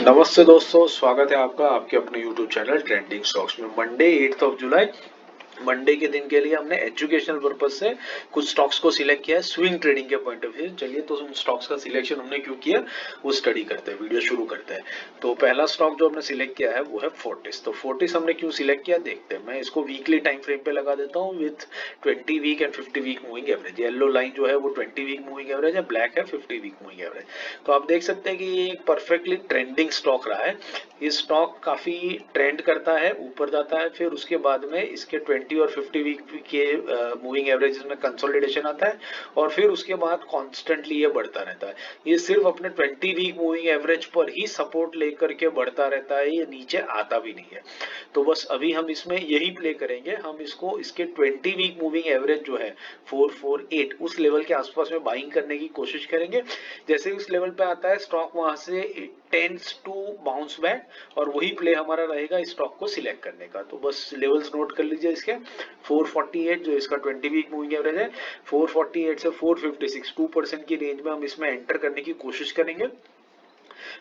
नमस्ते दोस्तों, स्वागत है आपका आपके अपने YouTube चैनल ट्रेंडिंग स्टॉक्स में। मंडे 8 जुलाई मंडे के दिन के लिए हमने एजुकेशनल पर्पज से कुछ स्टॉक्स को सिलेक्ट किया है स्विंग ट्रेडिंग के पॉइंट ऑफ व्यू। चलिए तो उन स्टॉक्स का सिलेक्शन हमने क्यों किया वो स्टडी करते हैं, वीडियो शुरू करते हैं। तो पहला स्टॉक जो हमने सिलेक्ट किया है वो है फोर्टिस। तो फोर्टिस हमने क्यों सिलेक्ट किया देखते हैं। मैं इसको वीकली टाइम फ्रेम पे लगा देता हूँ with 20 week and 50 week moving average. Yellow line जो है वो 20 वीक मूविंग एवरेज है, ब्लैक है 50 वीक मूविंग एवरेज। तो आप देख सकते हैं कि ये एक परफेक्टली ट्रेंडिंग स्टॉक रहा है। ये स्टॉक काफी ट्रेंड करता है, ऊपर जाता है, फिर उसके बाद में इसके 20 और 50 वीक के मूविंग एवरेजेस में कंसोलिडेशन आता है और फिर उसके बाद कॉन्स्टेंटली ये बढ़ता रहता है। ये सिर्फ अपने 20 वीक मूविंग एवरेज पर ही सपोर्ट लेकर के बढ़ता रहता है, ये नीचे आता भी नहीं है। तो बस अभी हम इसमें यही प्ले करेंगे, हम इसको इसके 20 वीक मूविंग एवरेज जो है 448 उस लेवल के आसपास में बाइंग करने की कोशिश करेंगे। जैसे उस लेवल पे आता है स्टॉक वहां से टेंड्स टू बाउंस बैक और वही प्ले हमारा रहेगा इस स्टॉक को सिलेक्ट करने का। तो बस लेवल्स नोट कर लीजिए इसके 448 जो इसका 20 वीक मूविंग एवरेज है, 448 से 456 2% की रेंज में हम इसमें एंटर करने की कोशिश करेंगे।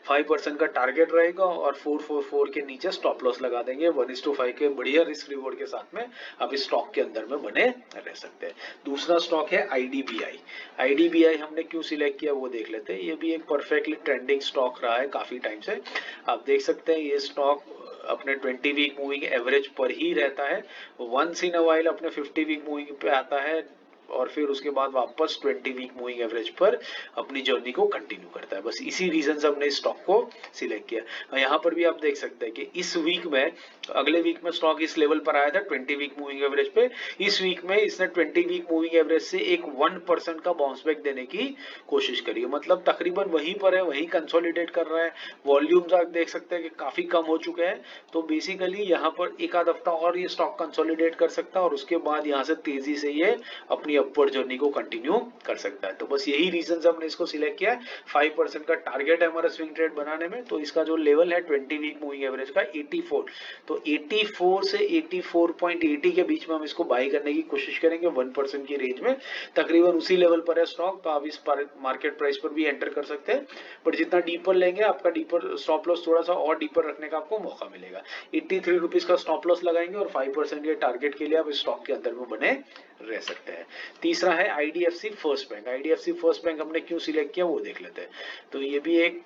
5% का टारगेट रहेगा और 444 के नीचे स्टॉप लॉस लगा देंगे। 1:5 के बढ़िया रिस्क रिवॉर्ड के साथ में आप इस स्टॉक के अंदर में बने रह सकते हैं। दूसरा स्टॉक है आईडीबीआई। आईडीबीआई हमने क्यों सिलेक्ट किया वो देख लेते हैं। ये भी एक परफेक्टली ट्रेंडिंग स्टॉक रहा है काफी टाइम से। आप देख सकते हैं ये स्टॉक अपने 20 वीक मूविंग एवरेज पर ही रहता है, वंस इन अ वाइल अपने 50 वीक मूविंग पे आता है और फिर उसके बाद वापस 20 वीक मूविंग एवरेज पर अपनी जर्नी को कंटिन्यू करता है। बस इसी रीजन से हमने स्टॉक को सिलेक्ट किया। यहाँ पर भी आप देख सकते हैं कि इस वीक में, अगले वीक में स्टॉक इस लेवल पर आया था 20 वीक मूविंग एवरेज पे। इस वीक में इसने 20 वीक मूविंग एवरेज से एक 1% का बाउंस बैक देने की कोशिश करी है, मतलब तकरीबन वहीं पर है, वहीं कंसोलिडेट कर रहा है। वॉल्यूम्स आप देख सकते हैं कि काफी कम हो चुके हैं। तो बेसिकली यहाँ पर एक आध हफ्ता और ये स्टॉक कंसोलिडेट कर सकता है और उसके बाद यहाँ से तेजी से ये अपनी अपवर्ड जर्नी को कंटिन्यू कर सकता है। तो बस यही रीजन से हमने इसको सिलेक्ट किया है। 5% का टारगेट है हमारा स्विंग ट्रेड बनाने में। तो इसका जो लेवल है 20 वीक मूविंग एवरेज का 84, तो 84 से 84.80 के बीच में हम इसको बाई करने की कोशिश करेंगे 1% की रेंज में। तकरीबन उसी लेवल पर है स्टॉक, तो आप इस मार्केट प्राइस पर भी एंटर कर सकते हैं। बट जितना डीपर लेंगे आपका डीपर स्टॉप लॉस थोड़ा सा और डीपर रखने का आपको मौका मिलेगा। 83 रुपीज का स्टॉप लॉस लगाएंगे और 5% के टारगेट के लिए आप इस स्टॉक के अंदर में बने रह सकते हैं। तीसरा है IDFC first bank. IDFC first bank हमने क्यों सिलेक्ट किया वो देख लेते हैं। तो ये भी एक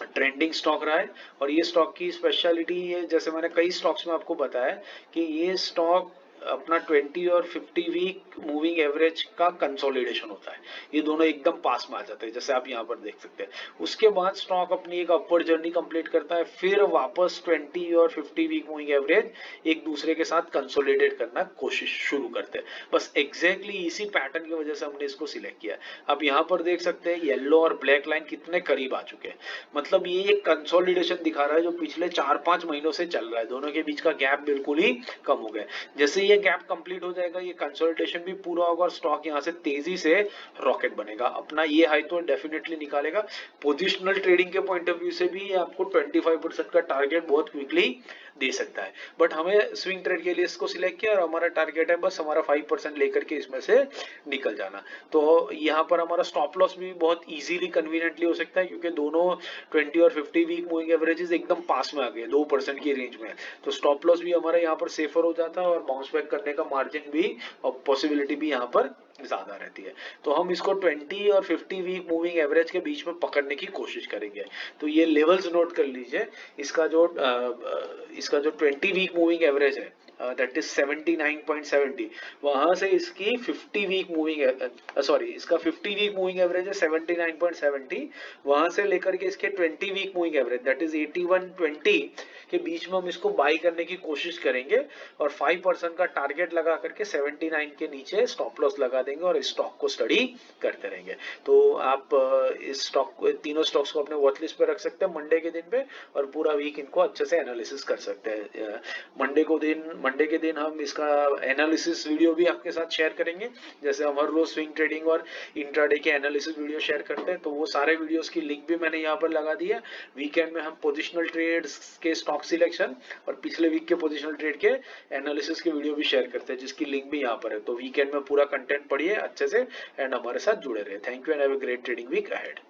ट्रेंडिंग स्टॉक रहा है और ये स्टॉक की स्पेशलिटी है, जैसे मैंने कई स्टॉक्स में आपको बताया कि ये स्टॉक अपना 20 और 50 वीक मूविंग एवरेज का कंसोलिडेशन होता है। ये दोनों एकदम पास में आ जाते हैं, जैसे आप यहाँ पर देख सकते हैं। उसके बाद स्टॉक अपनी एक अपवर्ड जर्नी कंप्लीट करता है, फिर वापस 20 और 50 वीक मूविंग एवरेज एक दूसरे के साथ कंसोलिडेट करना कोशिश शुरू करते हैं। बस एग्जैक्टली इसी पैटर्न की वजह से हमने इसको सिलेक्ट किया। आप यहाँ पर देख सकते हैं येलो और ब्लैक लाइन कितने करीब आ चुके हैं, मतलब ये एक कंसोलिडेशन दिखा रहा है जो पिछले 4-5 महीनों से चल रहा है। दोनों के बीच का गैप बिल्कुल ही कम हो गया। जैसे ये गैप कंप्लीट हो जाएगा, ये कंसोलिडेशन भी पूरा होगा और स्टॉक यहाँ से तेजी से रॉकेट बनेगा, अपना ये हाई तो डेफिनेटली निकालेगा। पोजिशनल ट्रेडिंग के पॉइंट ऑफ व्यू से भी आपको 25% का टारगेट बहुत क्विकली दे सकता है। बट हमें स्विंग ट्रेड के लिए इसको सिलेक्ट किया और हमारा टारगेट है बस हमारा 5% लेकर के इसमें से निकल जाना। तो यहाँ पर हमारा स्टॉप लॉस भी बहुत इजीली कन्वीनियंटली हो सकता है क्योंकि दोनों 20 और 50 वीक मूविंग एवरेजेस एकदम पास में आ गए, 2% की रेंज में। तो स्टॉप लॉस भी हमारा यहाँ पर सेफर हो जाता है और बाउंस बैक करने का मार्जिन भी और पॉसिबिलिटी भी यहाँ पर ज्यादा रहती है। तो हम इसको 20 और 50 वीक मूविंग एवरेज के बीच में पकड़ने की कोशिश करेंगे। तो ये लेवल्स नोट कर लीजिए। इसका जो 20 वीक मूविंग एवरेज है दैट इज 79.70, वहां से इसकी 50 वीक मूविंग इसका 50 वीक मूविंग एवरेज है 79.70, वहां से लेकर के इसके 20 week moving average that is 81.20 के बीच में हम इसको बाई करने की कोशिश करेंगे और 5% का टारगेट लगा करके 79 के नीचे स्टॉप लॉस लगा देंगे और इस स्टॉक को स्टडी करते रहेंगे। तो आप इस स्टॉक को, तीनों स्टॉक्स को अपने वॉच लिस्ट पे रख सकते हैं मंडे के दिन पे और पूरा वीक इनको अच्छे से एनालिसिस कर सकते हैं। मंडे के दिन हम इसका एनालिसिस वीडियो भी आपके साथ शेयर करेंगे, जैसे हम हर रोज स्विंग ट्रेडिंग और इंट्राडे के एनालिसिस वीडियो शेयर करते हैं। तो वो सारे वीडियोस की लिंक भी मैंने यहाँ पर लगा दी है। वीकेंड में हम पोजिशनल ट्रेड्स के स्टॉक सिलेक्शन और पिछले वीक के पोजिशनल ट्रेड के एनालिसिस के वीडियो भी शेयर करते हैं, जिसकी लिंक भी यहाँ पर है। तो वीकेंड में पूरा कंटेंट पढ़िए अच्छे से एंड हमारे साथ जुड़े रहे। Thank you and have a great trading week ahead.